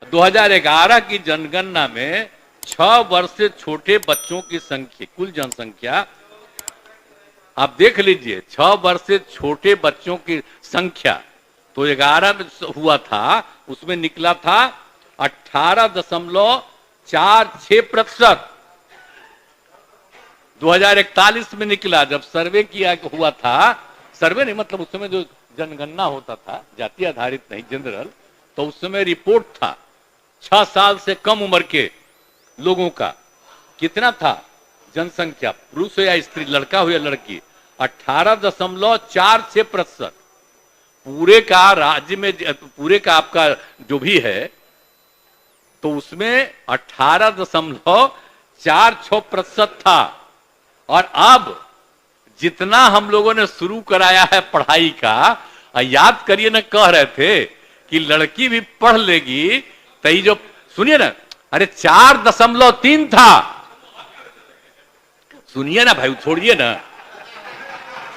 2011 की जनगणना में 6 वर्ष से छोटे बच्चों की संख्या, कुल जनसंख्या आप देख लीजिए, 6 वर्ष से छोटे बच्चों की संख्या तो 11 में हुआ था, उसमें निकला था 18.46%। 2041 में निकला, जब सर्वे किया हुआ था, सर्वे नहीं मतलब उस समय जो जनगणना होता था, जाति आधारित नहीं, जनरल, तो उस समय रिपोर्ट था 6 साल से कम उम्र के लोगों का कितना था जनसंख्या, पुरुष हो या स्त्री, लड़का हो या लड़की, 18.46%। पूरे का राज्य में, पूरे का आपका जो भी है, तो उसमें 18.46% था। और अब जितना हम लोगों ने शुरू कराया है पढ़ाई का, याद करिए ना, कह रहे थे कि लड़की भी पढ़ लेगी, तो ये जो सुनिए ना, अरे 4.3 था। सुनिए ना भाई, छोड़िए ना,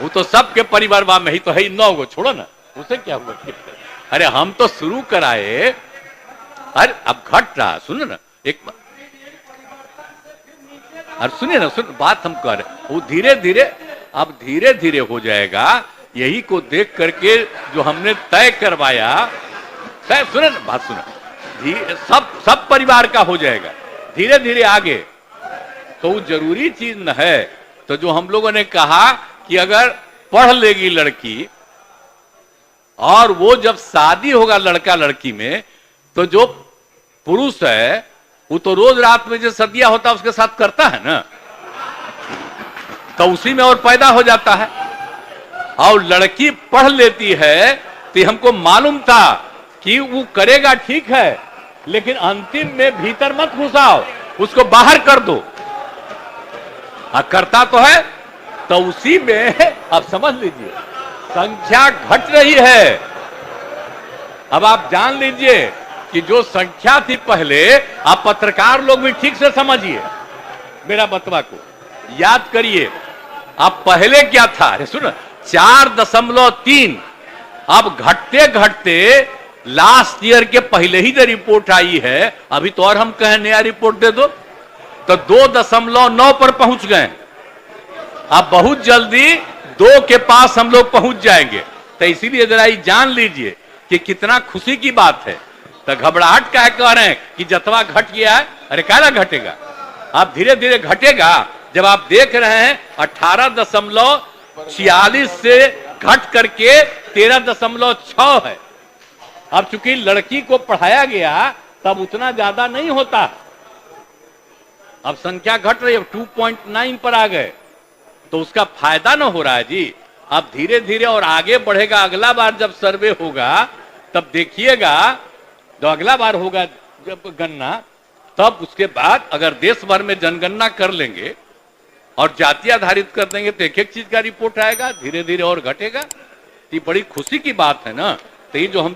वो तो सबके परिवार में ही तो है, 9 गो, छोड़ो ना, उसे क्या हुआ। अरे हम तो शुरू कराए, अरे अब घट रहा, सुनो ना एक बार, अरे सुनिए ना, सुन बात हम कर रहे, वो धीरे धीरे, अब धीरे धीरे हो जाएगा। यही को देख करके जो हमने तय करवाया, तय, सुने ना बात, सुनो, सब परिवार का हो जाएगा धीरे धीरे आगे। तो वो जरूरी चीज न है। तो जो हम लोगों ने कहा कि अगर पढ़ लेगी लड़की, और वो जब शादी होगा लड़का लड़की में, तो जो पुरुष है वो तो रोज रात में जो सदिया होता है उसके साथ करता है ना, तो उसी में और पैदा हो जाता है। और लड़की पढ़ लेती है, तो हमको मालूम था कि वो करेगा, ठीक है, लेकिन अंतिम में भीतर मत घुसाओ, उसको बाहर कर दो। करता तो है, तो उसी में अब समझ लीजिए संख्या घट रही है। अब आप जान लीजिए कि जो संख्या थी पहले, आप पत्रकार लोग भी ठीक से समझिए मेरा बतवा को, याद करिए। अब पहले क्या था, अरे सुनो, 4.3, अब घटते घटते लास्ट ईयर के पहले ही जो रिपोर्ट आई है, अभी तो और हम कहें नया रिपोर्ट दे दो, तो 2.9 पर पहुंच गए। अब बहुत जल्दी 2 के पास हम लोग पहुंच जाएंगे। तो इसीलिए जरा ये जान लीजिए कि कितना खुशी की बात है। तो घबराहट क्या कह रहे हैं कि जतवा घट गया है, अरे क्या घटेगा, अब धीरे धीरे घटेगा। जब आप देख रहे हैं 18.46 से घट करके 13.6 है। अब चूंकि लड़की को पढ़ाया गया, तब उतना ज्यादा नहीं होता, अब संख्या घट रही है, 2.9 पर आ गए, तो उसका फायदा ना हो रहा है जी। अब धीरे धीरे और आगे बढ़ेगा। अगला बार जब सर्वे होगा, तब देखिएगा, जो अगला बार होगा जब गणना, तब उसके बाद अगर देश भर में जनगणना कर लेंगे और जाति आधारित कर देंगे, तो एक एक चीज का रिपोर्ट आएगा, धीरे धीरे और घटेगा। ये बड़ी खुशी की बात है ना। तो ये जो हम